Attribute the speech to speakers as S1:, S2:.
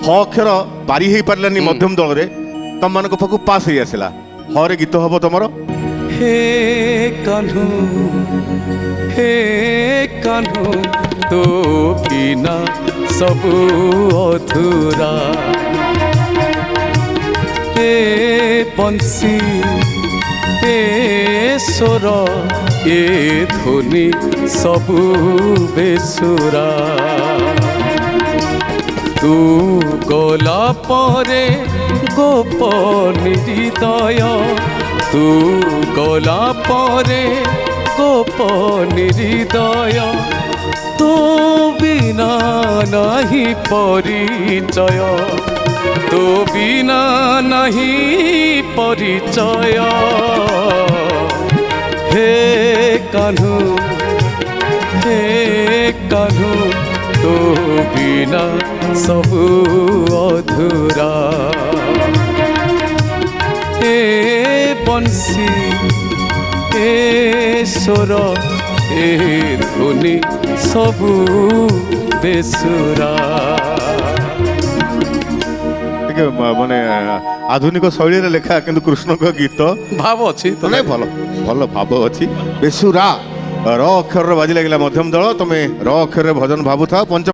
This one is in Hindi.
S1: ह अक्षर बारी हो पारानी मध्यम दल रे तुम मान पाखु पास हो आसला हरे गीत हम तुम
S2: हे कान्हू तो बिना सबू अधूरा हे बंसी हे स्वर ए ध्वनि सबू बेसुरा तू गला परे गोपन हृदय तू गला परे गोपन हृदय तो बिना नहीं परिचय तो बिना नहीं परिचय हे कान्हू तो बिना सबू अधूरा हे बंसी हे स्वर ए ध्वनि सबू बेसुरा
S1: माने आधुनिक शैली लेखा किंतु कृष्ण को गीत
S2: भाव अच्छी तो
S1: नहीं भल भल भाव अच्छी बेसुरा र अक्षर बाजी लगे मध्यम दल तुम्हें र अक्षर भजन भावुता पंचम